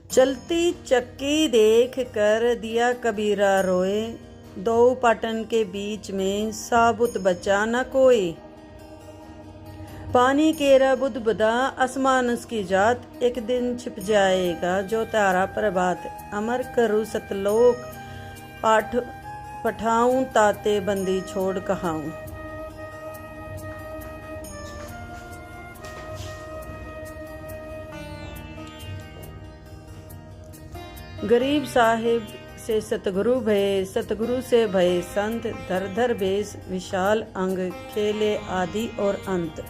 चलती चक्की देख कर दिया कबीरा रोए, दो पाटन के बीच में साबुत बचा न कोई। पानी केरा बुध बदा आसमान उसकी जात, एक दिन छिप जाएगा जो तारा प्रभात। अमर करूँ सतलोक पाठ पठाऊं, ताते बंदी छोड़ कहाऊं। गरीब साहिब से सतगुरु भये, सतगुरु से भये संत। धर धर बेस विशाल अंग, खेले आदि और अंत।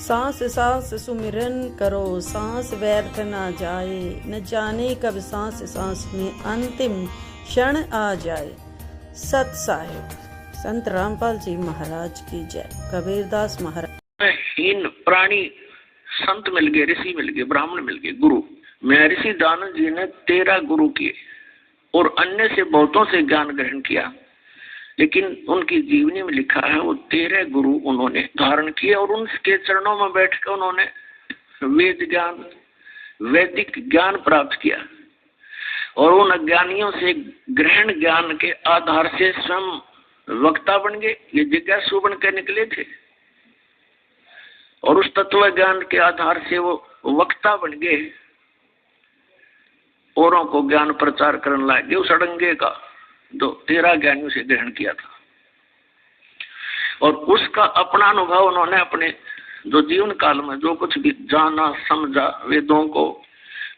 सांस सांस सुमिरन करो, सांस व्यर्थ ना जाए। न जाने कब सांस सांस में अंतिम क्षण आ जाए। सत साहिब संत रामपाल जी महाराज की जय। कबीरदास महाराज। हीन प्राणी संत मिल गए, ऋषि मिल गए, ब्राह्मण मिल गए, गुरु। महर्षि दानव जी ने 13 गुरु किए और अन्य से बहुतों से ज्ञान ग्रहण किया, लेकिन उनकी जीवनी में लिखा है वो 13 गुरु उन्होंने धारण किए और उनके चरणों में बैठकर उन्होंने वेद ज्ञान, वैदिक ज्ञान प्राप्त किया और उन अज्ञानियों से ग्रहण ज्ञान के आधार से स्वयं वक्ता बन गए। ये जिज्ञासु बन के निकले थे और उस तत्व ज्ञान के आधार से वो वक्ता बन गए, औरों को ज्ञान प्रचार करने लगे उस अड़ंगे का जो 13 ज्ञानियों से ग्रहण किया था। और उसका अपना अनुभव उन्होंने अपने जो जीवन काल में जो कुछ भी जाना समझा, वेदों को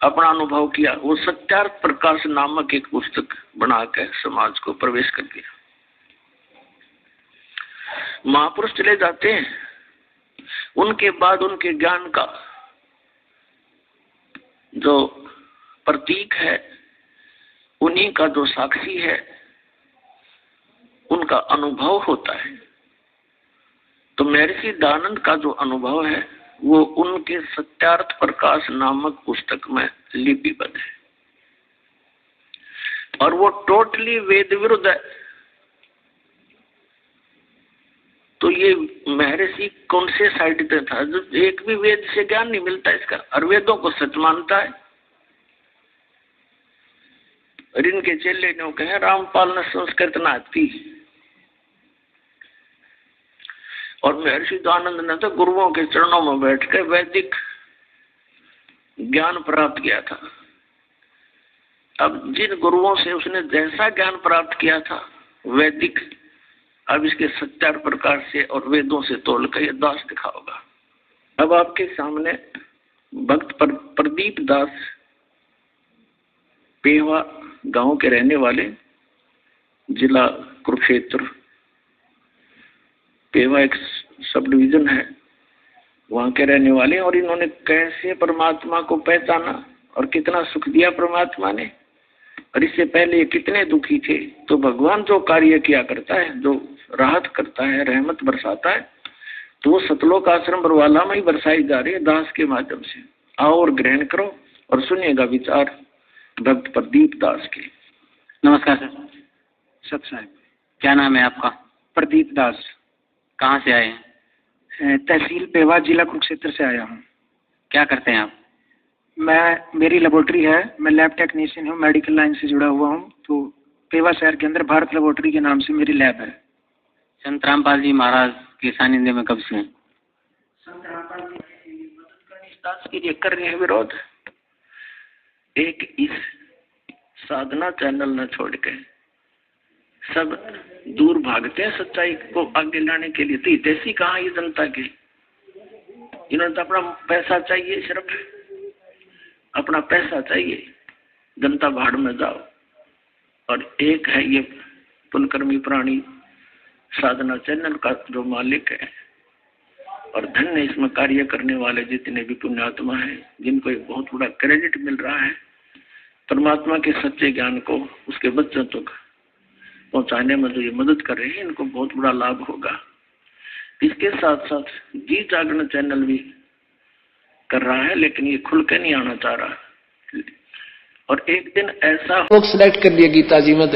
अपना अनुभव किया, वो सत्यार्थ प्रकाश नामक एक पुस्तक बनाकर समाज को प्रवेश कर दिया। महापुरुष चले जाते हैं, उनके बाद उनके ज्ञान का जो प्रतीक है, उन्हीं का जो साक्षी है, उनका अनुभव होता है। तो महर्षि दयानंद का जो अनुभव है वो उनके सत्यार्थ प्रकाश नामक पुस्तक में लिपिबद्ध है और वो टोटली वेद विरुद्ध है। तो ये महर्षि कौन से साइड पे था? जो एक भी वेद से ज्ञान नहीं मिलता इसका, और वेदों को सच मानता है। और इनके चेले ने कहे रामपाल ने संस्कृत ना आती, और महर्षि दयानंद ने तो गुरुओं के चरणों में बैठकर वैदिक ज्ञान प्राप्त किया था। अब जिन गुरुओं से उसने जैसा ज्ञान प्राप्त किया था वैदिक, अब इसके सत्यार्थ प्रकाश से और वेदों से तोड़कर यह दास दिखा होगा। अब आपके सामने भक्त प्रदीप दास पेवा गांव के रहने वाले, जिला कुरुक्षेत्र, पेवा एक सब डिवीजन है, वहां के रहने वाले। और इन्होंने कैसे परमात्मा को पहचाना और कितना सुख दिया परमात्मा ने, और इससे पहले कितने दुखी थे। तो भगवान जो कार्य किया करता है, जो राहत करता है, रहमत बरसाता है, तो वो सतलोक आश्रम बरवाला में ही बरसाई जा रही है दास के माध्यम से। आओ और ग्रहण करो और सुनिएगा विचार भक्त प्रदीप दास के। नमस्कार सर। सत साहब। क्या नाम है आपका? प्रदीप दास। कहाँ से आए हैं? तहसील पेवा, जिला कुरुक्षेत्र से आया हूँ। क्या करते हैं आप? मेरी लेबोरेटरी है, मैं लैब टेक्नीशियन हूँ, मेडिकल लाइन से जुड़ा हुआ हूँ। तो पेवा शहर के अंदर भारत लेबोरेटरी के नाम से मेरी लैब है। संत रामपाल जी महाराज के सानिध्य में कब से हैं? संत रामपाल जी मदद करने इस दास के लिए कर रहे हैं विरोध। एक इस साधना चैनल न छोड़ के सब दूर भागते हैं सच्चाई को आगे लाने के लिए। तो हितैषी कहाँ ये जनता के? इन्होंने तो अपना पैसा चाहिए, सिर्फ अपना पैसा चाहिए। जनता भाड़ में जाओ। और एक है ये पुनकर्मी प्राणी साधना चैनल का जो मालिक है, और धन्य इसमें कार्य करने वाले जितने भी पुण्यात्मा हैं, जिनको एक बहुत बड़ा क्रेडिट मिल रहा है परमात्मा के सच्चे ज्ञान को उसके बच्चों तक पहुंचाने में जो ये मदद कर रहे हैं, इनको बहुत बड़ा लाभ होगा। इसके साथ साथ जी जागरण चैनल भी कर रहा है, लेकिन ये खुल के नहीं आना चाह रहा। और एक दिन ऐसा लोग सिलेक्ट कर दिया गीता जी में,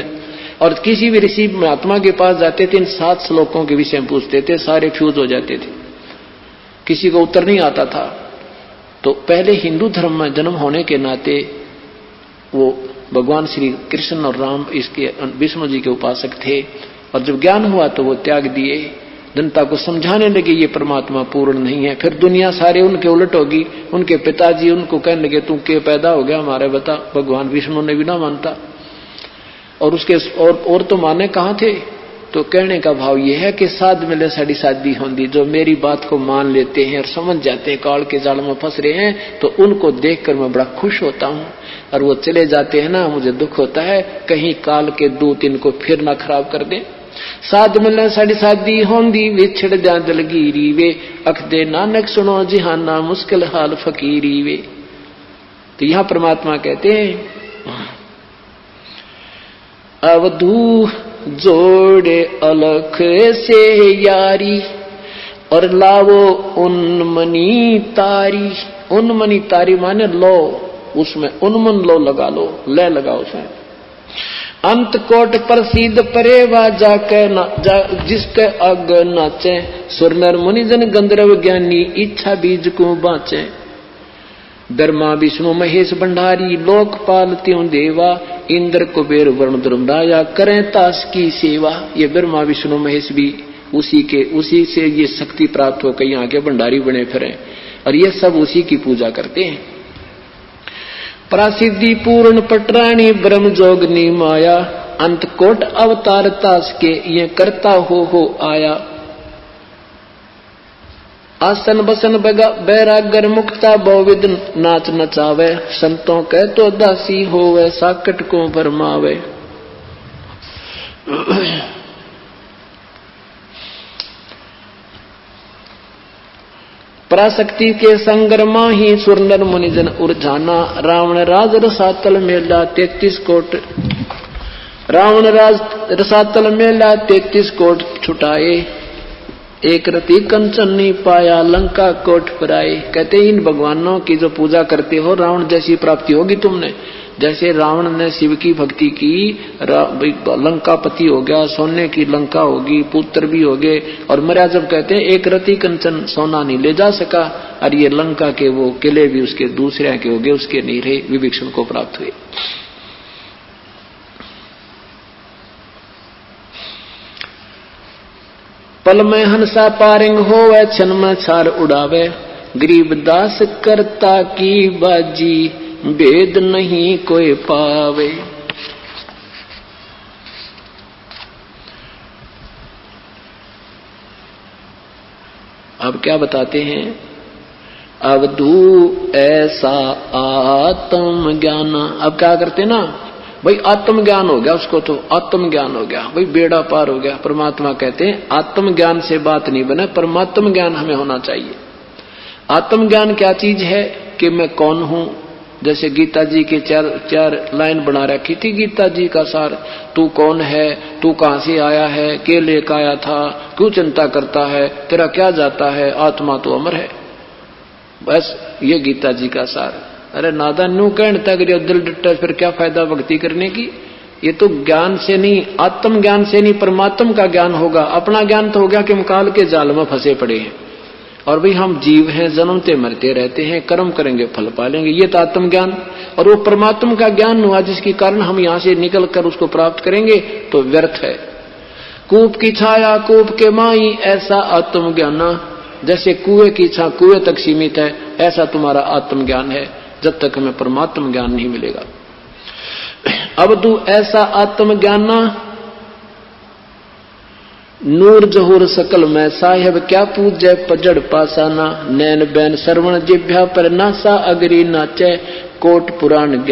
और किसी भी ऋषि महात्मा के पास जाते थे, इन 7 श्लोकों के विषय में पूछते थे, सारे फ्यूज हो जाते थे, किसी को उत्तर नहीं आता था। तो पहले हिंदू धर्म में जन्म होने के नाते वो भगवान श्री कृष्ण और राम इसके विष्णु जी के उपासक थे, और जब ज्ञान हुआ तो वो त्याग दिए, जनता को समझाने लगे ये परमात्मा पूर्ण नहीं है। फिर दुनिया सारे उनके उलट होगी, उनके पिताजी उनको कहने लगे तू के पैदा हो गया हमारे बता, भगवान विष्णु ने भी ना मानता, और उसके और तो माने कहाँ थे। तो कहने का भाव ये है कि साध मिले साड़ी शादी होंगी, जो मेरी बात को मान लेते हैं और समझ जाते हैं काल के जाल में फंस रहे हैं, तो उनको देखकर मैं बड़ा खुश होता हूँ। और वो चले जाते हैं ना, मुझे दुख होता है कहीं काल के दूत इनको फिर ना खराब कर दें। साध मिले साड़ी शादी होंगी, विछड़ जा दलगीरी वे, अख दे नानक सुनो जिहाना मुश्किल हाल फकीरी वे। तो यहाँ परमात्मा कहते हैं अवधू जोड़े अलख से यारी, और लावो उन्मनी तारी। उन्मनी तारी माने लो, उसमें उन्मन लो लगा लो, ले लगाओ उसमें। अंत कोट प्रसिद्ध परेवा जाके जिसके अग नाचे, सुर नर मुनिजन गंधर्व ज्ञानी इच्छा बीज को बाँचे। ब्रह्मा विष्णु महेश भंडारी लोकपाल त्यों देवा, इंद्र कुबेर वरुण धर्मराया करें तास की सेवा। ये ब्रह्मा विष्णु महेश भी उसी से ये शक्ति प्राप्त हो कहीं आगे भंडारी बने फिरे, और ये सब उसी की पूजा करते हैं। प्रसिद्धि पूर्ण पटरानी ब्रह्म जोगनी माया, अंत कोट अवतार तास के ये करता हो आया। आसन बसन बैरागर मुक्ता बहुविध नाच नचावे, संतों के तो दासी होवे साकट को भरमावे। पराशक्ति के संगरमा ही सुरनर मुनिजन उर्जाना, रावण राज रसातल मेला 33 कोट। रावण राज रसातल मेला 33 कोट छुटाए, एक रति कंचन नहीं पाया लंका कोट पर आए। कहते इन भगवानों की जो पूजा करते हो रावण जैसी प्राप्ति होगी तुमने। जैसे रावण ने शिव की भक्ति की, लंकापति हो गया, सोने की लंका होगी, पुत्र भी हो गए। और मर्या जब कहते हैं एक रति कंचन सोना नहीं ले जा सका, और ये लंका के वो किले भी उसके दूसरे के हो गए, उसके नहीं रहे, विभीषण को प्राप्त हुए। पल में हंसा पारिंग होवे, क्षण में छार उड़ावे। गरीब दास करता की बाजी, भेद नहीं कोई पावे। अब क्या बताते हैं, अवधू ऐसा आत्म ज्ञान। अब क्या करते ना भाई, आत्मज्ञान हो गया उसको, तो आत्मज्ञान हो गया भाई, बेड़ा पार हो गया। परमात्मा कहते हैं आत्मज्ञान से बात नहीं बने, परमात्म ज्ञान हमें होना चाहिए। आत्मज्ञान क्या चीज है कि मैं कौन हूं। जैसे गीता जी के चार लाइन बना रखी थी गीता जी का सार, तू कौन है, तू कहां से आया है, के लेकर आया था, क्यों चिंता करता है, तेरा क्या जाता है, आत्मा तो अमर है। बस ये गीता जी का सार। अरे नादान न्यू कहने तक दिल डट्टा, फिर क्या फायदा भक्ति करने की। ये तो ज्ञान से नहीं, आत्म ज्ञान से नहीं, परमात्म का ज्ञान होगा। अपना ज्ञान तो हो गया कि हम काल के जाल में फंसे पड़े हैं, और भाई हम जीव हैं, जन्मते मरते रहते हैं, कर्म करेंगे फल पालेंगे, ये तो आत्म ज्ञान। और वो परमात्म का ज्ञान हुआ जिसके कारण हम यहाँ से निकल कर उसको प्राप्त करेंगे, तो व्यर्थ है। कूप की छाया कूप के माई, ऐसा आत्म ज्ञान। जैसे कुएं की छाया कुएं तक सीमित है, ऐसा तुम्हारा आत्म ज्ञान है, जब तक हमें परमात्म ज्ञान नहीं मिलेगा। अब तू ऐसा आत्म ज्ञान नूर जहूर सकल में साहेब, क्या पूजे पजड़ पासाना। नैन बैन श्रवण जिभ्या पर नासा अगरी नाचे, कोट पुराण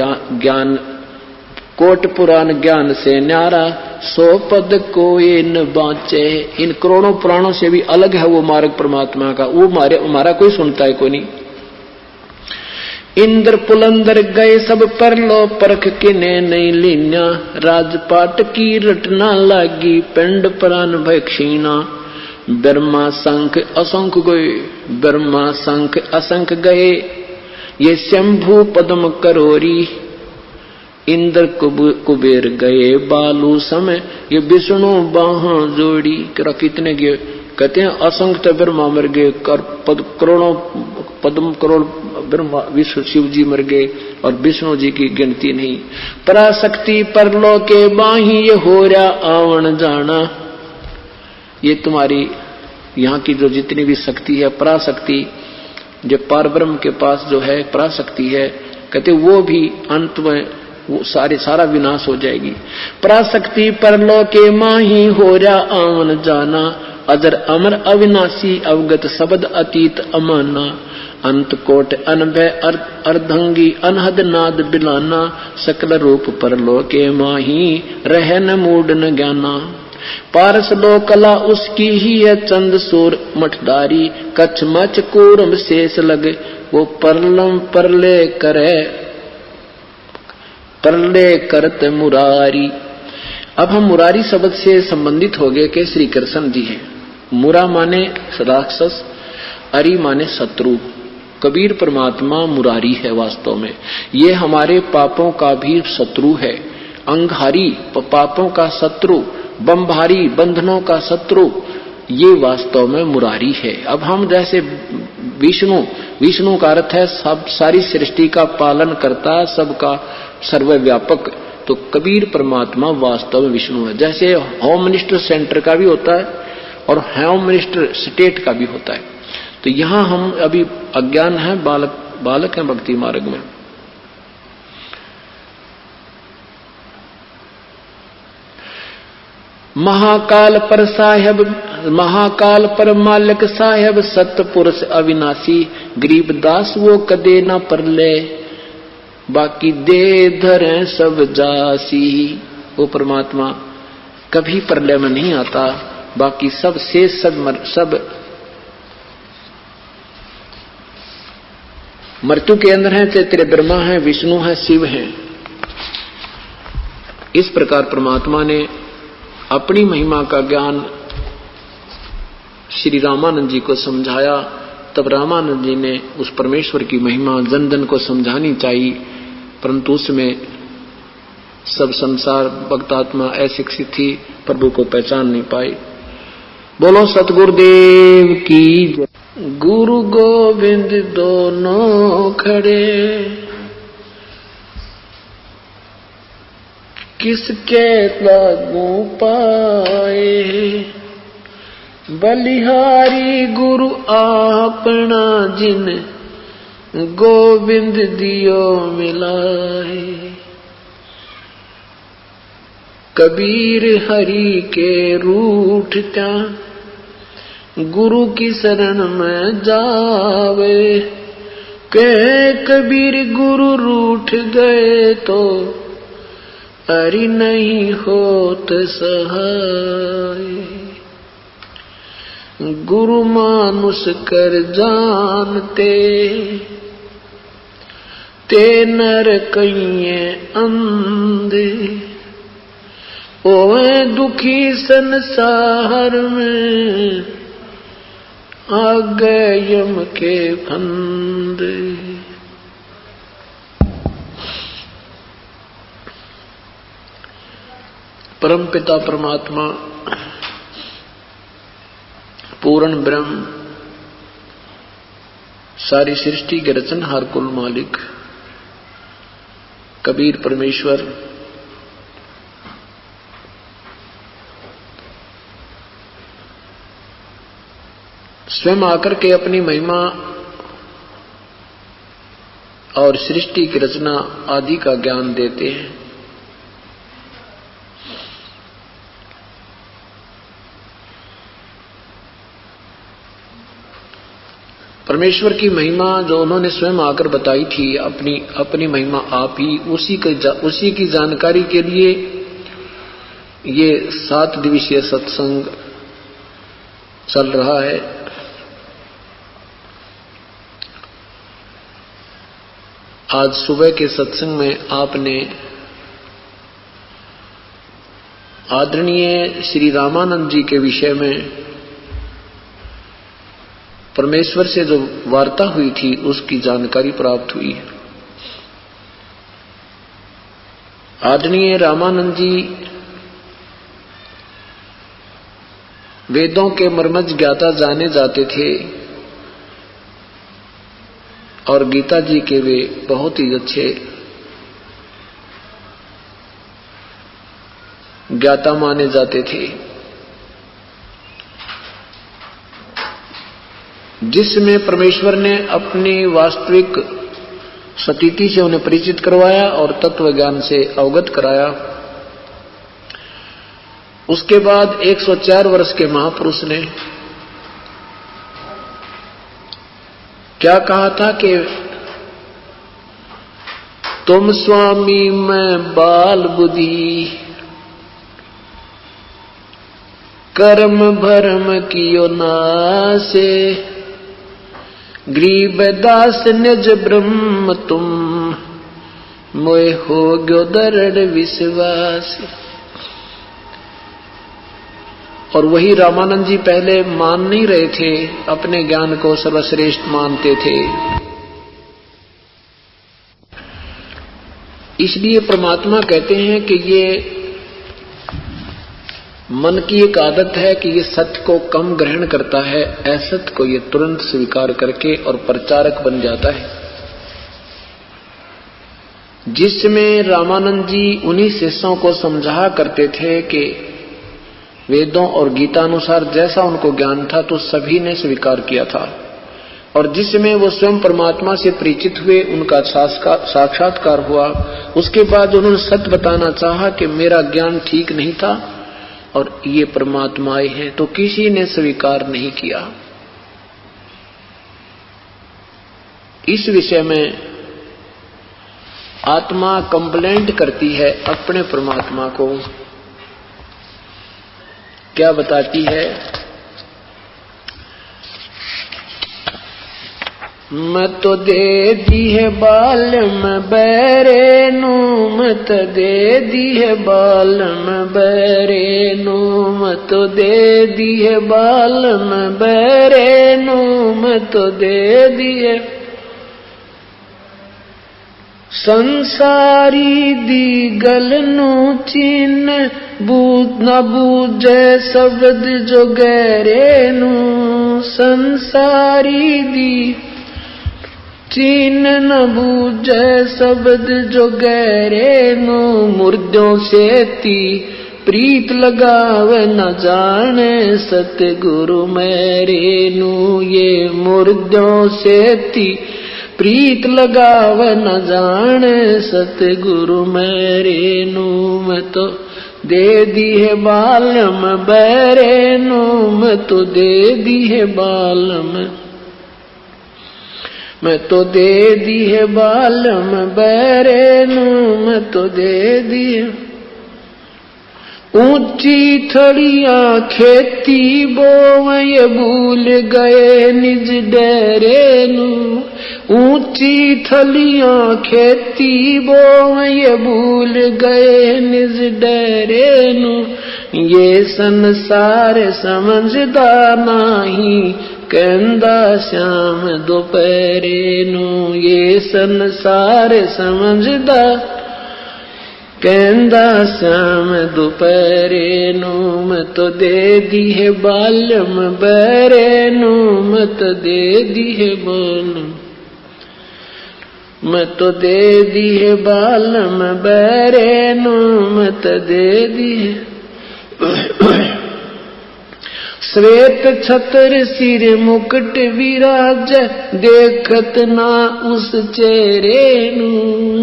ज्ञान से न्यारा, 100 पद कोई न बाँचे। इन करोड़ों पुराणों से भी अलग है वो मार्ग परमात्मा का, वो हमारा कोई सुनता है कोई नहीं। इंद्र पुलंदर गए सब पर लो, परख किने नहीं लीना। राजपाट की रटना लागी, पिंड प्राण भय क्षीणा। ब्रह्मा शंख असंख्य गए, ब्रह्मा शंख असंख्य गए। ये शंभु पद्म करोरी, इंद्र कुबेर गए बालू समय, ये विष्णु बाहां जोड़ी। कितने गए? कहते हैं असंख्य ब्रह्मा मर गए, करोड़ों पद्म करोड़ ब्रह्मा विष्णु शिव जी मर गए और विष्णु जी की गिनती नहीं। पराशक्ति परलोके बाही, ये हो रहा आवन जाना। ये तुम्हारी यहाँ की जो जितनी भी शक्ति है पराशक्ति, जो पारब्रह्म के पास जो है पराशक्ति है, कहते वो भी अंत में वो सारा विनाश हो जाएगी। पराशक्ति परलोके माही, हो रहा आवन जाना। अजर अमर अविनाशी, अवगत शब्द अतीत अमाना। अंत कोट अनभय अर्धंगी, अनहद नाद बिलाना। सकल रूप परलोके माही, रहन मूड न ज्ञाना। पारस लो कला उसकी ही है, चंद सूर मठदारी। कच्छ मच कूरम शेष लगे, वो परलम परले करे, परले करत मुरारी। अब हम मुरारी शब्द से संबंधित हो गए कि श्री कृष्ण जी हैं। मुरा माने राक्षस, अरी माने शत्रु। कबीर परमात्मा मुरारी है वास्तव में। ये हमारे पापों का भी शत्रु है, अंगहारी पापों का शत्रु, बंभारी बंधनों का शत्रु, ये वास्तव में मुरारी है। अब हम जैसे विष्णु का अर्थ है सब सारी सृष्टि का पालन करता, सबका सर्वव्यापक। तो कबीर परमात्मा वास्तव में विष्णु है। जैसे होम मिनिस्टर सेंटर का भी होता है और होम मिनिस्टर स्टेट का भी होता है। तो यहाँ हम अभी अज्ञान है, बालक हैं भक्ति मार्ग में। महाकाल पर साहेब, महाकाल पर मालिक साहेब, सतपुरुष अविनाशी। गरीबदास वो कदे न परले, बाकी दे धरे सब जासी। वो परमात्मा कभी प्रलय में नहीं आता, बाकी सब शेष सब मृत्यु के अंदर है। चाहे तेरे ब्रह्मा है, विष्णु है, शिव है। इस प्रकार परमात्मा ने अपनी महिमा का ज्ञान श्री रामानंद जी को समझाया। तब रामानंद जी ने उस परमेश्वर की महिमा जन जन को समझानी चाहिए, परंतु उसमें सब संसार भक्तात्मा अशिक्षित थी, प्रभु को पहचान नहीं पाई। बोलो सतगुरुदेव की जय। गुरु गोविंद दोनों खड़े, किसके लागू पाए। बलिहारी गुरु आपना, जिन गोविंद दियो मिलाए। कबीर हरि के रूठ त्या, गुरु की शरण में जावे। कहे कबीर गुरु रूठ गए तो, हरि नहीं होत सहाय। गुरु मानुष कर जानते, ते नर कइये अंधे। ओए दुखी संसार में, आ गए यम के फंदे। परम पिता परमात्मा, पूर्ण ब्रह्म, सारी सृष्टि के रचनहार कुल मालिक कबीर परमेश्वर स्वयं आकर के अपनी महिमा और सृष्टि की रचना आदि का ज्ञान देते हैं। परमेश्वर की महिमा जो उन्होंने स्वयं आकर बताई थी, अपनी महिमा आप ही, उसी की जानकारी के लिए ये 7 दिवसीय सत्संग चल रहा है। आज सुबह के सत्संग में आपने आदरणीय श्री रामानंद जी के विषय में परमेश्वर से जो वार्ता हुई थी उसकी जानकारी प्राप्त हुई है। आदरणीय रामानंद जी वेदों के मर्मज्ञ ज्ञाता जाने जाते थे और गीता जी के वे बहुत ही अच्छे ज्ञाता माने जाते थे, जिसमें परमेश्वर ने अपनी वास्तविक स्थिति से उन्हें परिचित करवाया और तत्व ज्ञान से अवगत कराया। उसके बाद 104 वर्ष के महापुरुष ने क्या कहा था कि तुम स्वामी मैं बाल बुद्धि, कर्म भरम कियो नासे, गरीब दास निज ब्रह्म तुम, मोए हो गयो दृढ़ विश्वास। और वही रामानंद जी पहले मान नहीं रहे थे, अपने ज्ञान को सर्वश्रेष्ठ मानते थे। इसलिए परमात्मा कहते हैं कि ये मन की एक आदत है कि ये सत्य को कम ग्रहण करता है, असत्य को ये तुरंत स्वीकार करके और प्रचारक बन जाता है। जिसमें रामानंद जी उन्हीं शिष्यों को समझा करते थे कि वेदों और गीता अनुसार जैसा उनको ज्ञान था तो सभी ने स्वीकार किया था, और जिसमें वो स्वयं परमात्मा से परिचित हुए, उनका साक्षात्कार हुआ। उसके बाद उन्होंने सत्य बताना चाहा कि मेरा ज्ञान ठीक नहीं था और ये परमात्मा आए हैं, तो किसी ने स्वीकार नहीं किया। इस विषय में आत्मा कंप्लेंट करती है अपने परमात्मा को। क्या बताती है? मत दे दी है बालम बैरेनु, मत दे दी है बालम बैरेनु, मत दे दी है बालम बैरेनु, मत दे दी है संसारी दी गलनु चीन, बूझ न बूझे शब्द जो गहरेनु, संसारी दी चीन न बूझे शब्द जो गहरेनु, मुर्दों से ती प्रीत लगावे न जाने सतगुरु मेरेनु, ये मुर्दों से ती प्रीत लगाव न जाने सतगुरु मेरेनु, मैं तो दे दी है बालम बैरेनु, मैं तो दे दी है बालम, मैं तो दे दी है बालम बैरेनु, मैं तो दे दी है ऊंची थड़ियां खेती बोवे भूल गए निज डेरेनु, ऊंची थलियां खेती बोवे भूल गए निज डेरेनु, ये संसार समझदा नाही कहंदा श्याम दोपहरेनु, ये संसार समझदा कहंदा श्याम दोपहरेनु, मैं तो दे दी है बालम बैरेनु, मैं तो दे दी है बालम, मैं तो दे दी है बालम बैरेनु, मैं तो दे दी है श्वेत छत्र सिर मुकुट विराज, देखत ना उस चेहरेनु,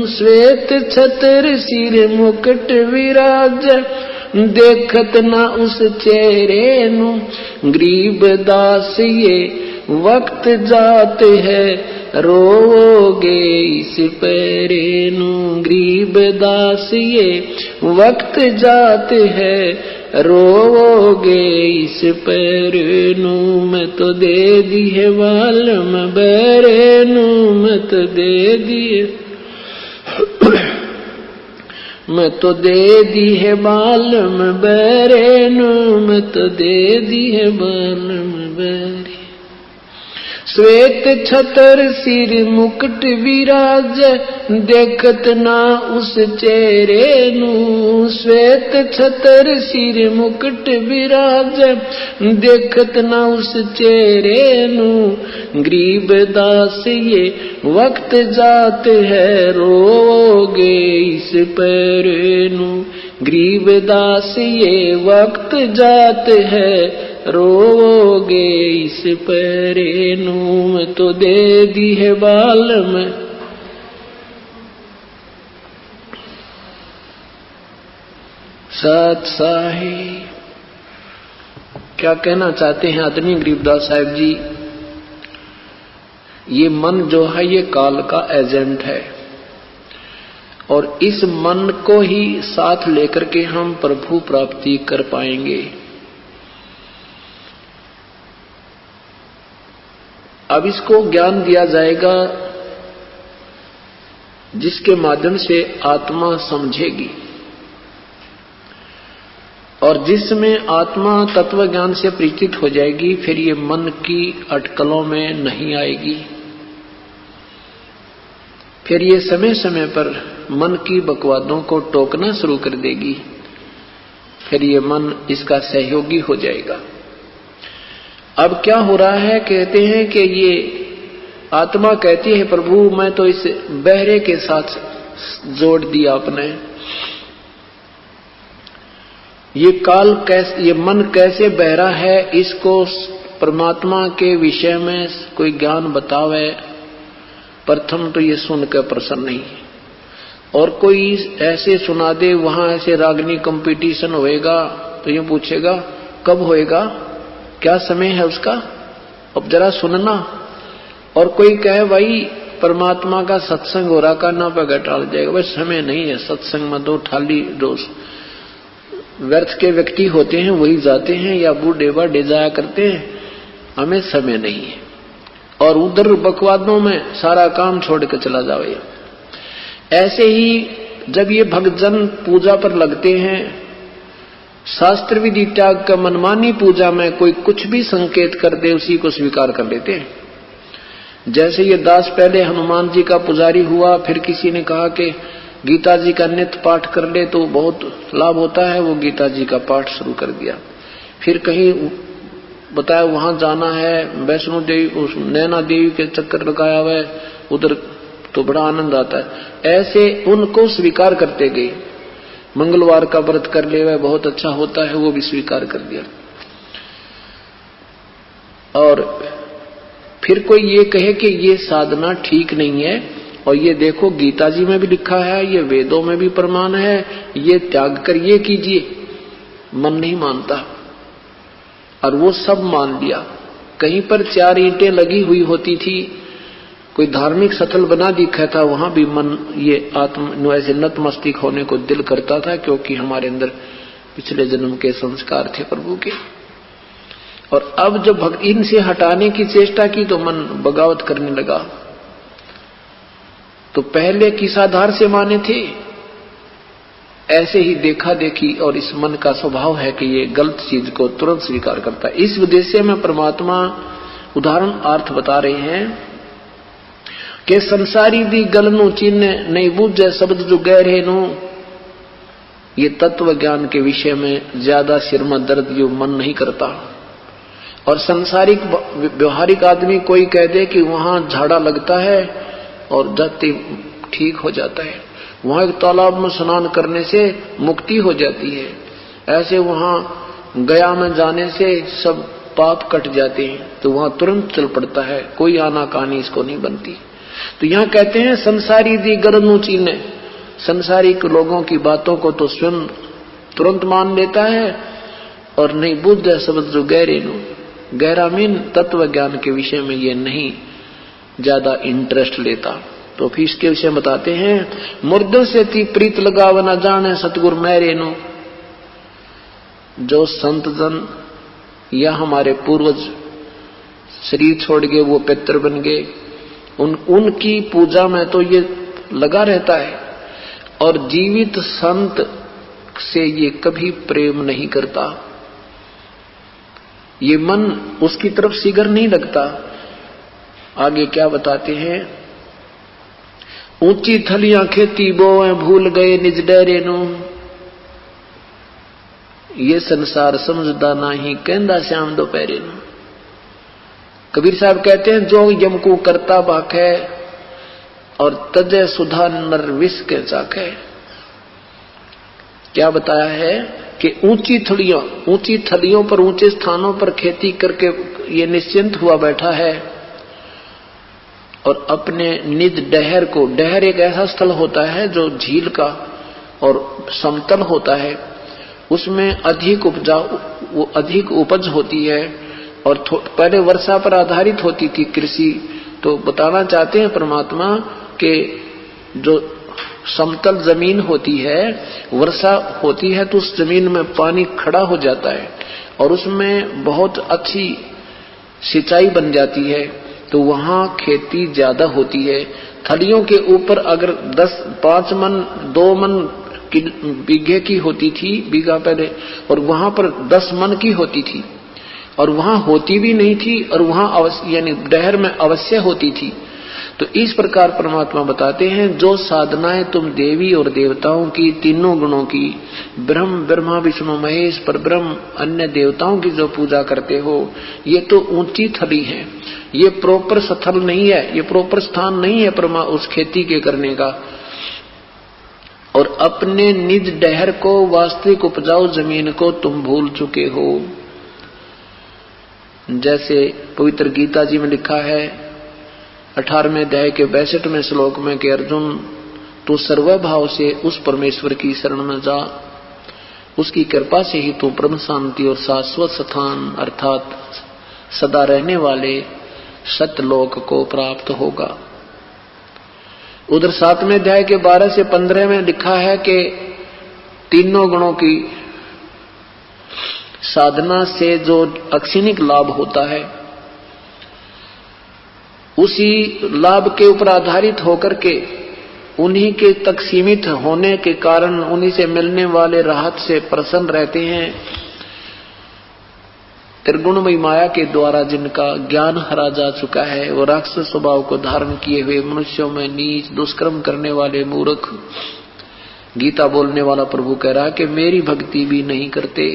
श्वेत छत्र सिर मुकुट विराज, देखत ना उस चेहरेनु, गरीब दास ये वक्त जाते हैं रोगे इस पैरेनु, गरीब दास ये वक्त जाते हैं रोगे इस पैरेनु, मैं तो दे दी है बालम बैरेनु, मैं तो दे दी मैं तो दे दी है बालम बैरेनु, मैं तो दे दी है बालम बैरे, श्वेत छतर सिर मुकुट विराज, देखत ना उस चेहरे नू। श्वेत छतर सिर मुकुट विराज, देखत ना उस चेहरे नू। गरीब दास ये वक्त जात है, रोगे इस पैरे नू। गरीब दास ये वक्त जात है, रोगे इस पैरे नू। मैं तो दे दी है बाल में सत साही। क्या कहना चाहते हैं आदरणीय गरीबदास साहिब जी? ये मन जो है ये काल का एजेंट है, और इस मन को ही साथ लेकर के हम प्रभु प्राप्ति कर पाएंगे। अब इसको ज्ञान दिया जाएगा जिसके माध्यम से आत्मा समझेगी, और जिसमें आत्मा तत्व ज्ञान से परिचित हो जाएगी, फिर ये मन की अटकलों में नहीं आएगी। फिर ये समय समय पर मन की बकवादों को टोकना शुरू कर देगी, फिर ये मन इसका सहयोगी हो जाएगा। अब क्या हो रहा है? कहते हैं कि ये आत्मा कहती है प्रभु मैं तो इस बहरे के साथ जोड़ दिया आपने। ये काल कैसे, ये मन कैसे बहरा है, इसको परमात्मा के विषय में कोई ज्ञान बतावे। प्रथम तो ये सुनकर प्रसन्न नहीं, और कोई ऐसे सुना दे वहां ऐसे रागनी कंपटीशन होएगा तो ये पूछेगा कब होएगा, क्या समय है उसका, अब जरा सुनना। और कोई कहे भाई परमात्मा का सत्संग हो रहा, करना पर टाल जाएगा, भाई समय नहीं है सत्संग में, दो थाली दोस्त व्यर्थ के व्यक्ति होते हैं वही जाते हैं, या बूढ़े बाढ़े जाया करते हैं, हमें समय नहीं है। और उधर बकवादों में सारा काम छोड़ के चला जावे। ऐसे ही जब ये भक्तजन पूजा पर लगते हैं, शास्त्र विधि त्याग का मनमानी पूजा में कोई कुछ भी संकेत कर दे उसी को स्वीकार कर लेते हैं। जैसे ये दास पहले हनुमान जी का पुजारी हुआ, फिर किसी ने कहा कि गीता जी का नित्य पाठ कर ले तो बहुत लाभ होता है, वो गीता जी का पाठ शुरू कर दिया। फिर कहीं बताया वहां जाना है, वैष्णो देवी उस नैना देवी के चक्कर लगाया हुआ है, उधर तो बड़ा आनंद आता है। ऐसे उनको स्वीकार करते गए। मंगलवार का व्रत कर ले वह बहुत अच्छा होता है, वो भी स्वीकार कर दिया। और फिर कोई ये कहे कि ये साधना ठीक नहीं है, और ये देखो गीता जी में भी लिखा है, ये वेदों में भी प्रमाण है, ये त्याग कर ये कीजिए, मन नहीं मानता। और वो सब मान लिया। कहीं पर 4 ईंटें लगी हुई होती थी, कोई धार्मिक स्थल बना दिखा था, वहां भी मन ये आत्म ऐसे नतमस्तक होने को दिल करता था, क्योंकि हमारे अंदर पिछले जन्म के संस्कार थे प्रभु के। और अब जब भक्त इनसे हटाने की चेष्टा की तो मन बगावत करने लगा। तो पहले किस आधार से माने थे? ऐसे ही देखा देखी, और इस मन का स्वभाव है कि ये गलत चीज को तुरंत स्वीकार करता है। इस उद्देश्य में परमात्मा उदाहरण अर्थ बता रहे हैं कि संसारी दी गल नू चिन्ह नहीं बूझे शब्द जो गहरे नू। ये तत्व ज्ञान के विषय में ज्यादा सिर में दर्द यो मन नहीं करता। और संसारिक व्यवहारिक आदमी कोई कह दे कि वहां झाड़ा लगता है और जाते ठीक हो जाता है, वहां एक तालाब में स्नान करने से मुक्ति हो जाती है, ऐसे वहां गया में जाने से सब पाप कट जाते हैं, तो वहां तुरंत चल पड़ता है, कोई आनाकानी इसको नहीं बनती। तो यहाँ कहते हैं संसारी दी गरनु चीने, संसारिक लोगों की बातों को तो स्वयं तुरंत मान लेता है, और नहीं बुद्ध शब्द जो गहरे नु, गहरा मीन तत्व ज्ञान के विषय में ये नहीं ज्यादा इंटरेस्ट लेता। तो फिर इसके विषय बताते हैं, मुर्दों से ती प्रीत लगाव न जाने सतगुर मेरे नु। जो संत जन या हमारे पूर्वज शरीर छोड़ गए, वो पितर बन गए, उनकी पूजा में तो ये लगा रहता है। और जीवित संत से ये कभी प्रेम नहीं करता, ये मन उसकी तरफ शीघ्र नहीं लगता। आगे क्या बताते हैं, ऊंची थलियां खेती बोए भूल गए निज डेरे नु, ये संसार समझदा नहीं कहंदा श्याम दोपहरे नु। कबीर साहब कहते हैं, जो यम को करता बाखे और तजे सुधा नर विष के चाखे। क्या बताया है कि ऊंची थलियों पर, ऊंचे स्थानों पर खेती करके ये निश्चिंत हुआ बैठा है और अपने निज डहर को, डहर एक ऐसा स्थल होता है जो झील का और समतल होता है, उसमें अधिक उपज होती है और पहले वर्षा पर आधारित होती थी कृषि। तो बताना चाहते हैं परमात्मा कि जो समतल जमीन होती है, वर्षा होती है तो उस जमीन में पानी खड़ा हो जाता है और उसमें बहुत अच्छी सिंचाई बन जाती है, तो वहां खेती ज्यादा होती है। थलियों के ऊपर अगर 5 मन 2 मन बीघे की होती थी बीघा पहले, और वहां पर 10 मन की होती थी, और वहां होती भी नहीं थी, और वहां यानी डहर में अवश्य होती थी। तो इस प्रकार परमात्मा बताते हैं, जो साधनाएं तुम देवी और देवताओं की, तीनों गुणों की, ब्रह्मा विष्णु महेश पर ब्रह्म अन्य देवताओं की जो पूजा करते हो, ये तो ऊंची थली है, ये प्रॉपर स्थल नहीं है, ये प्रॉपर स्थान नहीं है उस खेती के करने का। और अपने निज डहर को, वास्तविक उपजाऊ जमीन को तुम भूल चुके हो। जैसे पवित्र गीता जी में लिखा है 18वें अध्याय के 62वें श्लोक में कि अर्जुन, तू सर्वभाव से उस परमेश्वर की शरण में जा, उसकी कृपा से ही तू परम शांति और शाश्वत स्थान अर्थात सदा रहने वाले सतलोक को प्राप्त होगा। उधर 7वें अध्याय के 12 से 15 में लिखा है कि तीनों गुणों की साधना से जो अक्षिणिक लाभ होता है, उसी लाभ के ऊपर आधारित होकर के उन्हीं के तक सीमित होने के कारण उन्हीं से मिलने वाले राहत से प्रसन्न रहते हैं। त्रिगुणमयी माया के द्वारा जिनका ज्ञान हरा जा चुका है, वो राक्षस स्वभाव को धारण किए हुए मनुष्यों में नीच दुष्कर्म करने वाले मूर्ख, गीता बोलने वाला प्रभु कह रहा है कि मेरी भक्ति भी नहीं करते।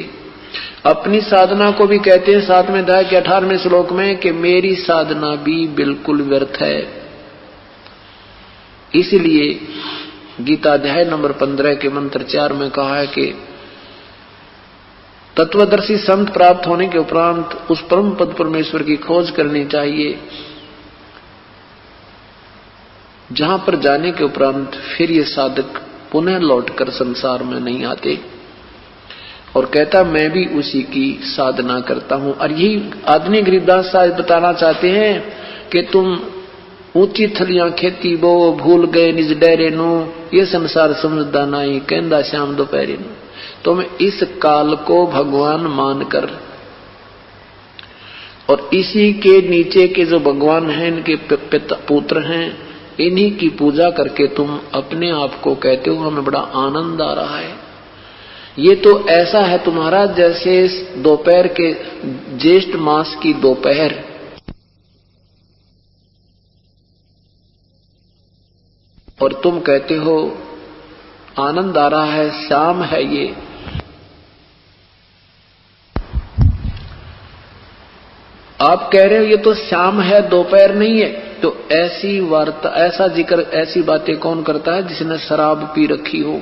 अपनी साधना को भी कहते हैं 7वें अध्याय के 18वें श्लोक में कि मेरी साधना भी बिल्कुल व्यर्थ है। इसलिए गीता अध्याय नंबर 15 के मंत्र 4 में कहा है कि तत्वदर्शी संत प्राप्त होने के उपरांत उस परम पद परमेश्वर की खोज करनी चाहिए, जहां पर जाने के उपरांत फिर ये साधक पुनः लौटकर संसार में नहीं आते। और कहता मैं भी उसी की साधना करता हूं। और यही आधुनिक गरीबदास साहब बताना चाहते हैं कि तुम ऊंची थलियां खेती बो भूल गए निज डेरे नु, ये संसार समझदा नहीं कहंदा श्याम दोपहरे नु। तुम इस काल को भगवान मानकर और इसी के नीचे के जो भगवान हैं, इनके पुत्र हैं, इन्हीं की पूजा करके तुम अपने आप को कहते हो हमें बड़ा आनंद आ रहा है। ये तो ऐसा है तुम्हारा जैसे दोपहर के ज्येष्ठ मास की दोपहर, और तुम कहते हो आनंद आ रहा है, शाम है ये। आप कह रहे हो ये तो शाम है दोपहर नहीं है। तो ऐसी वार्ता, ऐसा जिक्र, ऐसी बातें कौन करता है जिसने शराब पी रखी हो।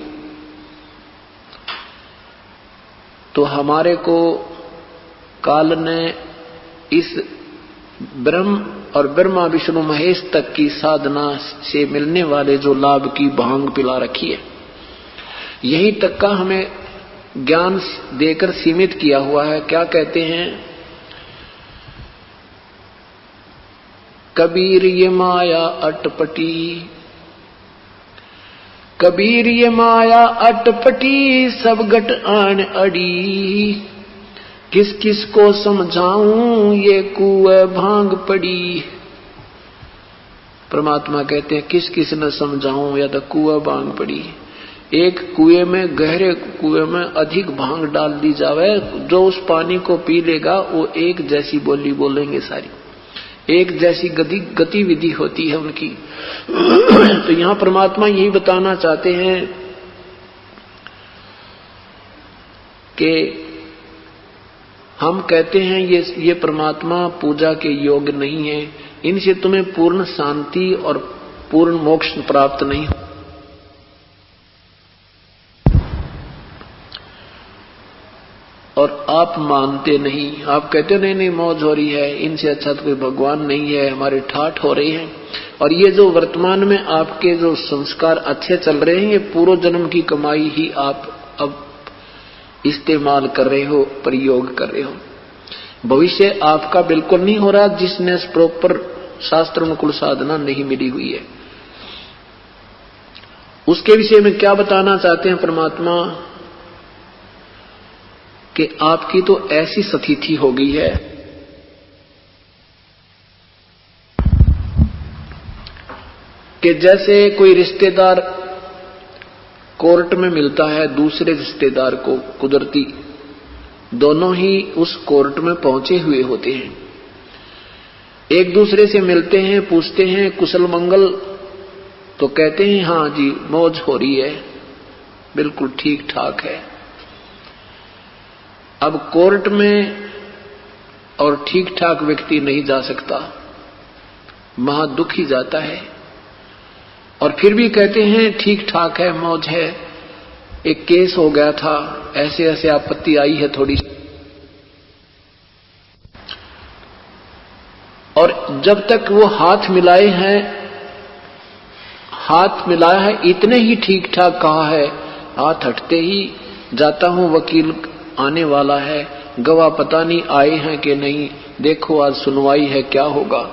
तो हमारे को काल ने इस ब्रह्म और ब्रह्मा विष्णु महेश तक की साधना से मिलने वाले जो लाभ की भांग पिला रखी है, यही तक का हमें ज्ञान देकर सीमित किया हुआ है। क्या कहते हैं, कबीर ये माया अटपटी, कबीर ये माया अटपटी, सब गट आन अड़ी, किस किस को समझाऊं ये कुएं भांग पड़ी। परमात्मा कहते हैं किस किस न समझाऊं, या तो कुएं भांग पड़ी। एक कुएं में, गहरे कुएं में अधिक भांग डाल दी जावे, जो उस पानी को पी लेगा वो एक जैसी बोली बोलेंगे सारी। एक जैसी गतिविधि होती है उनकी। तो यहां परमात्मा यही बताना चाहते हैं कि हम कहते हैं ये परमात्मा पूजा के योग्य नहीं है, इनसे तुम्हें पूर्ण शांति और पूर्ण मोक्ष प्राप्त नहीं हो। और आप मानते नहीं, आप कहते नहीं नहीं मौज हो रही है, इनसे अच्छा तो कोई भगवान नहीं है, हमारे ठाठ हो रही है। और ये जो वर्तमान में आपके जो संस्कार अच्छे चल रहे हैं, ये पूर्व जन्म की कमाई ही आप अब इस्तेमाल कर रहे हो, प्रयोग कर रहे हो। भविष्य आपका बिल्कुल नहीं हो रहा जिसने प्रॉपर शास्त्र अनुकूल साधना नहीं मिली हुई है। उसके विषय में क्या बताना चाहते हैं परमात्मा कि आपकी तो ऐसी स्थिति हो गई है कि जैसे कोई रिश्तेदार कोर्ट में मिलता है दूसरे रिश्तेदार को, कुदरती दोनों ही उस कोर्ट में पहुंचे हुए होते हैं, एक दूसरे से मिलते हैं, पूछते हैं कुशल मंगल, तो कहते हैं हाँ जी मौज हो रही है, बिल्कुल ठीक ठाक है। अब कोर्ट में और ठीक ठाक व्यक्ति नहीं जा सकता, महा दुख ही जाता है। और फिर भी कहते हैं ठीक ठाक है, मौज है, एक केस हो गया था, ऐसे ऐसे आपत्ति आई है थोड़ी। और जब तक वो हाथ मिलाए हैं, हाथ मिलाया है इतने ही ठीक ठाक कहा है, हाथ हटते ही जाता हूं वकील आने वाला है, गवाह पता नहीं आए हैं कि नहीं, देखो आज सुनवाई है क्या होगा,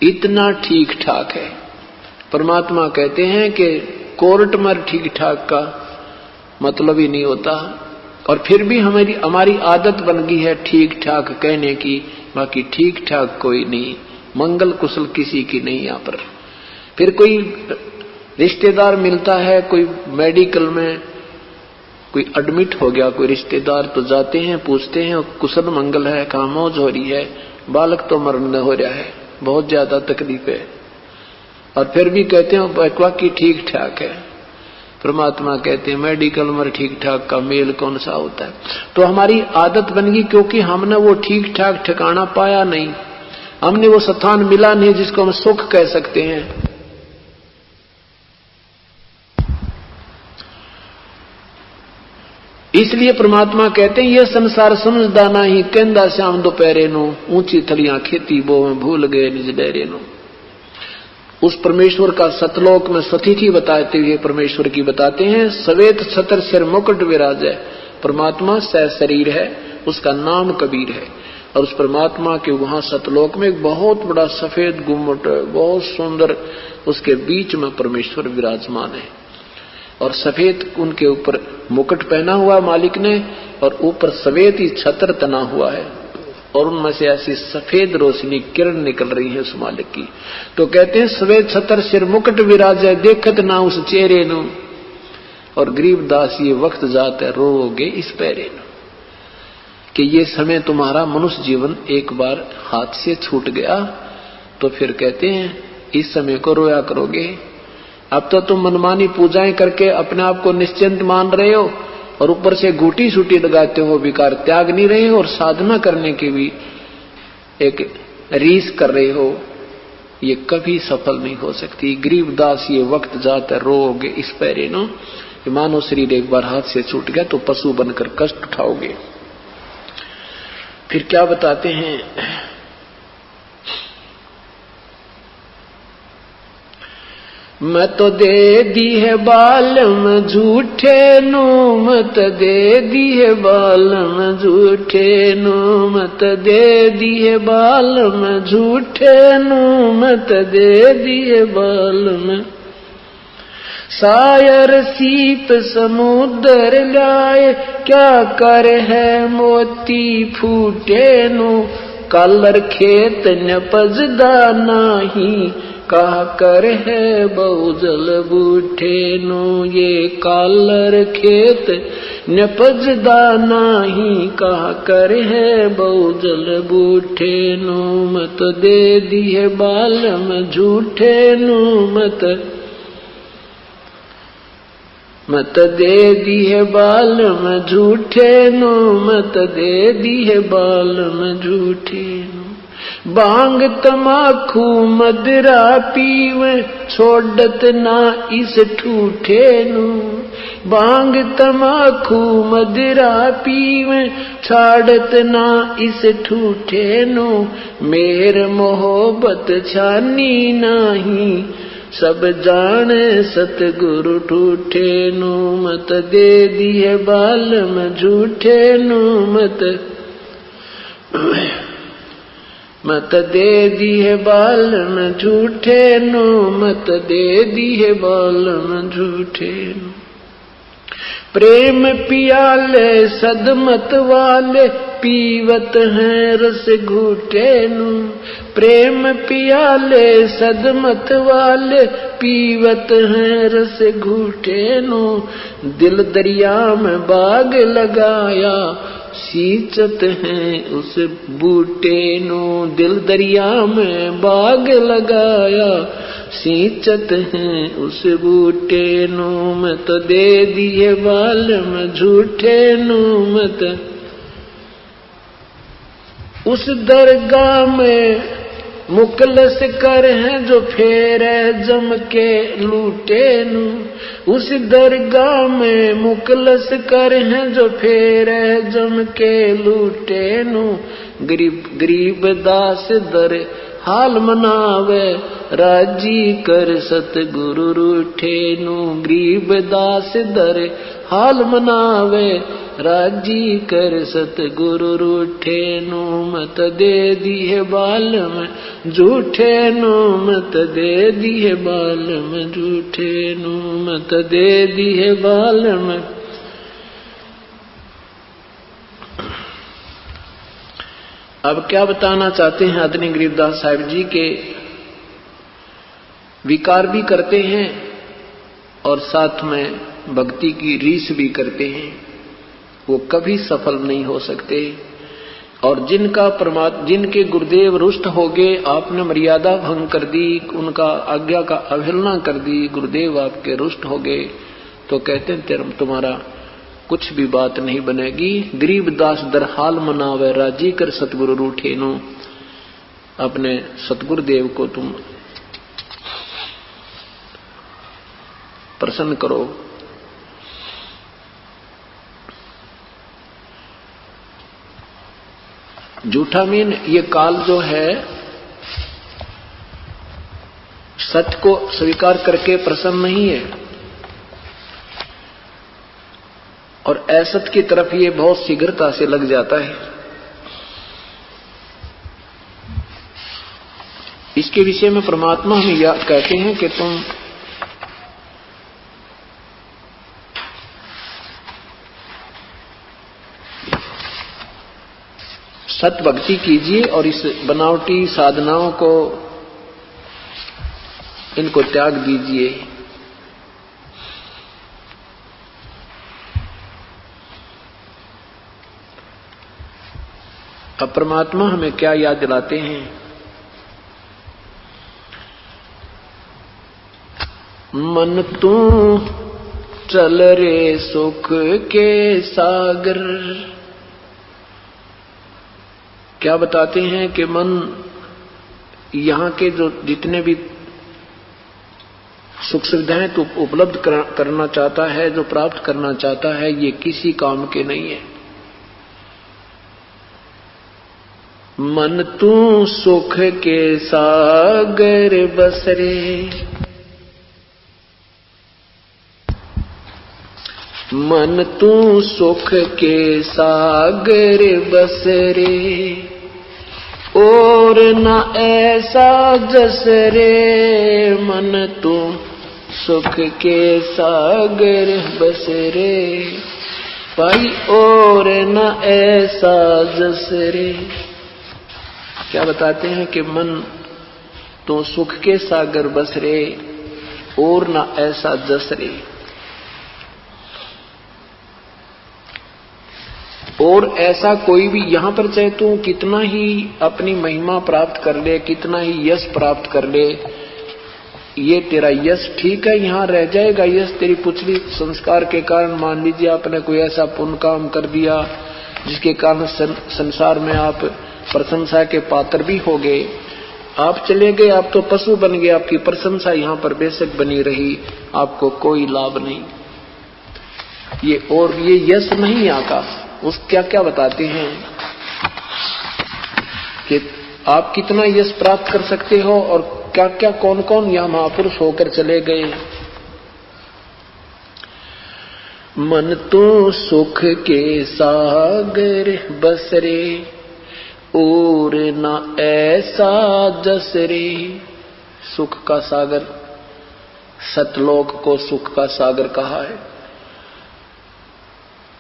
इतना ठीक ठाक है। परमात्मा कहते हैं कि कोर्ट में ठीक ठाक का मतलब ही नहीं होता। और फिर भी हमारी आदत बन गई है ठीक ठाक कहने की, बाकी ठीक ठाक कोई नहीं, मंगल कुशल किसी की नहीं। यहां पर फिर कोई रिश्तेदार मिलता है, कोई मेडिकल में कोई एडमिट हो गया कोई रिश्तेदार, तो जाते हैं पूछते हैं कुशल मंगल है, कहाँ मौज हो रही है, बालक तो मरण हो रहा है, बहुत ज्यादा तकलीफ है। और फिर भी कहते हैं बाकी ठीक ठाक है। परमात्मा कहते हैं मेडिकल में ठीक ठाक का मेल कौन सा होता है। तो हमारी आदत बन गई, क्योंकि हमने वो ठीक ठाक ठिकाना पाया नहीं, हमने वो स्थान मिला नहीं जिसको हम सुख कह सकते हैं। इसलिए परमात्मा कहते हैं ये संसार समझदा नहीं, कहंदा श्याम दोपहरे नो, ऊंची थलियां खेती बो में भूल गए निज डेरे नो। उस परमेश्वर का सतलोक में स्थिति बताते हुए परमेश्वर की बताते हैं, सवेत छतर सिर मुकुट विराज है। परमात्मा सह शरीर है, उसका नाम कबीर है। और उस परमात्मा के वहां सतलोक में एक बहुत बड़ा सफेद गुम्मट है, बहुत सुंदर, उसके बीच में परमेश्वर विराजमान है। और सफेद उनके ऊपर मुकुट पहना हुआ मालिक ने, और ऊपर सफेद ही छत्र तना हुआ है, और उनमें से ऐसी सफेद रोशनी किरण निकल रही है उस मालिक की। तो कहते हैं सफेद छत्र सिर मुकुट विराजे, देखत ना उस चेहरे नु, और गरीबदास ये वक्त जाते रोगे इस पैरे नु, कि ये समय तुम्हारा मनुष्य जीवन एक बार हाथ से छूट गया, तो फिर कहते हैं इस समय को रोया करोगे। अब तो तुम मनमानी पूजाएं करके अपने आप को निश्चिंत मान रहे हो, और ऊपर से घूटी सूटी लगाते हो, विकार त्याग नहीं रहे हो, और साधना करने की भी एक रीस कर रहे हो, ये कभी सफल नहीं हो सकती। गरीबदास ये वक्त जाता रोगे इस पैरे नो, मानो शरीर एक बार हाथ से छूट गया तो पशु बनकर कष्ट उठाओगे। फिर क्या बताते हैं, मत दे दी है बालम झूठे नु, मत दे दी है बालम झूठे नु, मत दे दी है बालम झूठे नु, मत दे दी है बालम। सायर सीप समुद्र लाए, क्या कर है मोती फूटे नु, कलर खेत न पजदा नाही, कहा कर है बहुजल बूठे नु, ये कालर खेत नपजदा नाही, कहा कर है बहुजल बूठे नु, मत दे दिए बालम झूठे नु, मत दे दिए बालम झूठे नु, मत दे दिए बालम झूठे नु। बांग तमाखू मदरा पीवे छोड़त ना इस ठूठे नु, बांग तमाखू मदरा पीवे छाड़त ना इस ठूठे नु, मेर मोहब्बत छानी नाही, सब जाने सतगुरु ठूठे नु, मत दे दिए बालम झूठे नु, मत दे दिए बालम झूठे नु, मत दे दिए बालम झूठे नु। प्रेम पियाले सदमत वाले पीवत हैं रस घूटे नु, प्रेम पियाले सदमत वाले पीवत हैं रस घूटे नु, दिल दरिया में बाग लगाया सींचत हैं उस बूटे नु, दिल दरिया में बाग लगाया सींचत हैं उस बूटे नु, मत दे दिए बालम झूठे नु, मत उस दरगाह में मुकलस कर हैं जो फेरे जम के लूटे नु, उस दरगाह में मुकलस कर हैं जो फेरे जम के लूटे नु, गरीब दास दर हाल मनावे राजी कर सतगुरु रूठे नु, गरीब दास दर हाल मनावे राजी कर सतगुरु रूठे नु, मत दे दिए बालम झूठे नु, मत दे दिए बालम झूठे नु, मत दे दिए बालम। अब क्या बताना चाहते हैं आदरणीय गरीबदास साहिब जी के विकार भी करते हैं और साथ में भक्ति की रीस भी करते हैं, वो कभी सफल नहीं हो सकते। और जिनके गुरुदेव रुष्ट हो गए, आपने मर्यादा भंग कर दी, उनका आज्ञा का अवहेलना कर दी, गुरुदेव आपके रुष्ट हो गए, तो कहते हैं तुम्हारा कुछ भी बात नहीं बनेगी। गरीब दास दरहाल मनावे राजी कर सतगुरु रूठे नु, अपने सतगुरुदेव को तुम प्रसन्न करो। झूठा मीन ये काल जो है सत्य को स्वीकार करके प्रसन्न नहीं है, और असत की तरफ ये बहुत शीघ्रता से लग जाता है। इसके विषय में परमात्मा हमें यह कहते हैं कि तुम सत भक्ति कीजिए और इस बनावटी साधनाओं को इनको त्याग दीजिए। अब परमात्मा हमें क्या याद दिलाते हैं? मन तू चल रे सुख के सागर। क्या बताते हैं कि मन यहाँ के जो जितने भी सुख सुविधाएं तो उपलब्ध करना चाहता है, जो प्राप्त करना चाहता है, ये किसी काम के नहीं है। मन तू सुख के सागर बसरे, मन तू सुख के सागर बसरे, और न ऐसा जसरे। मन तू सुख के सागर बसरे, भाई और न ऐसा जसरे। क्या बताते हैं कि मन तो सुख के सागर बस रे, और ना ऐसा जस रे। और ऐसा कोई भी यहां पर चाहे तू कितना ही अपनी महिमा प्राप्त कर ले, कितना ही यश प्राप्त कर ले, ये तेरा यश ठीक है, यहां रह जाएगा यश तेरी पुछली संस्कार के कारण। मान लीजिए आपने कोई ऐसा पुण्य काम कर दिया जिसके कारण संसार में आप प्रशंसा के पात्र भी हो गए, आप चले गए, आप तो पशु बन गए, आपकी प्रशंसा यहां पर बेशक बनी रही, आपको कोई लाभ नहीं। ये और ये यश नहीं आता। उस क्या क्या बताते हैं कि आप कितना यश प्राप्त कर सकते हो और क्या क्या कौन कौन यहां महापुरुष होकर चले गए। मन तो सुख के सागर बसरे, और न ऐसा जसरे। सुख का सागर, सतलोक को सुख का सागर कहा है।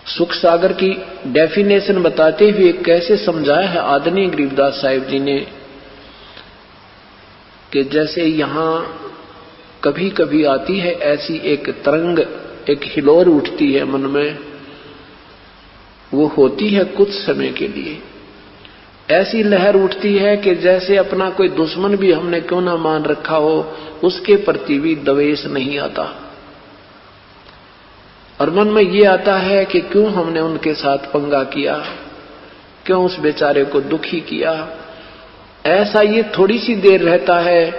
सुख सागर की डेफिनेशन बताते हुए कैसे समझाया है आदरणीय गरीबदास साहिब जी ने कि जैसे यहां कभी कभी आती है ऐसी एक तरंग, एक हिलोर उठती है मन में, वो होती है कुछ समय के लिए। ऐसी लहर उठती है कि जैसे अपना कोई दुश्मन भी हमने क्यों ना मान रखा हो, उसके प्रति भी द्वेष नहीं आता, और मन में ये आता है कि क्यों हमने उनके साथ पंगा किया, क्यों उस बेचारे को दुखी किया। ऐसा ये थोड़ी सी देर रहता है,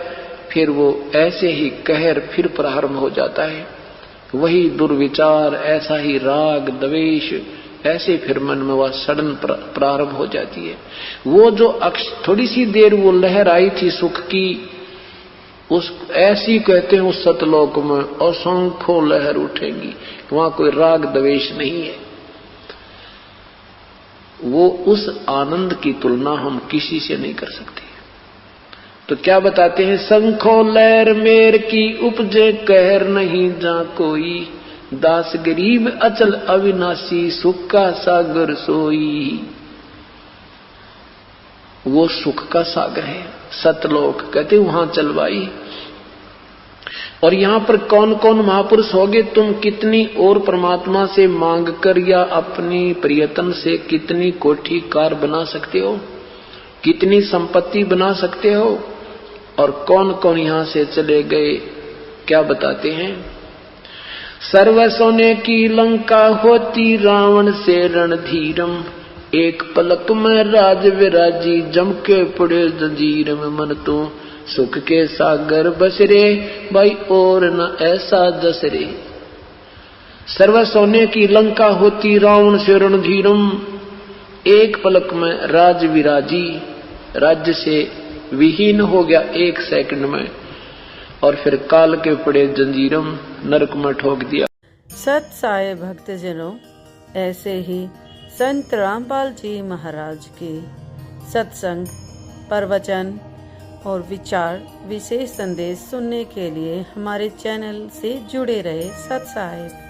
फिर वो ऐसे ही कहर फिर प्रारंभ हो जाता है। वही दुर्विचार, ऐसा ही राग द्वेष, ऐसे फिर मन में वह सड़न प्रारंभ हो जाती है। वो जो थोड़ी सी देर वो लहर आई थी सुख की, उस ऐसी कहते हैं उस सतलोक में असंख्यों लहर उठेंगी, वहां कोई राग द्वेष नहीं है। वो उस आनंद की तुलना हम किसी से नहीं कर सकते। तो क्या बताते हैं, संखो लहर मेर की उपजे कहर नहीं जा कोई, दास गरीब अचल अविनाशी सुख का सागर सोई। वो सुख का सागर है सतलोक, कहते वहां चलवाई। और यहां पर कौन कौन महापुरुष होगे, तुम कितनी और परमात्मा से मांग कर या अपनी प्रयत्न से कितनी कोठी कार बना सकते हो, कितनी संपत्ति बना सकते हो, और कौन कौन यहां से चले गए। क्या बताते हैं, सर्व सोने की लंका होती रावण से रणधीरम, एक पलक में राज विराजी जम के पड़े जंजीर में। मन तो सुख के सागर बसरे भाई, और न ऐसा जसरे। सर्व सोने की लंका होती रावण से रणधीरम, एक पलक में राज विराजी, राज्य से विहीन हो गया एक सेकंड में, और फिर काल के पड़े जंजीरम, नरक में ठोक दिया। सत साई भक्तजनों, ऐसे ही संत रामपाल जी महाराज के सत्संग, प्रवचन और विचार, विशेष संदेश सुनने के लिए हमारे चैनल से जुड़े रहे। सत साहिब।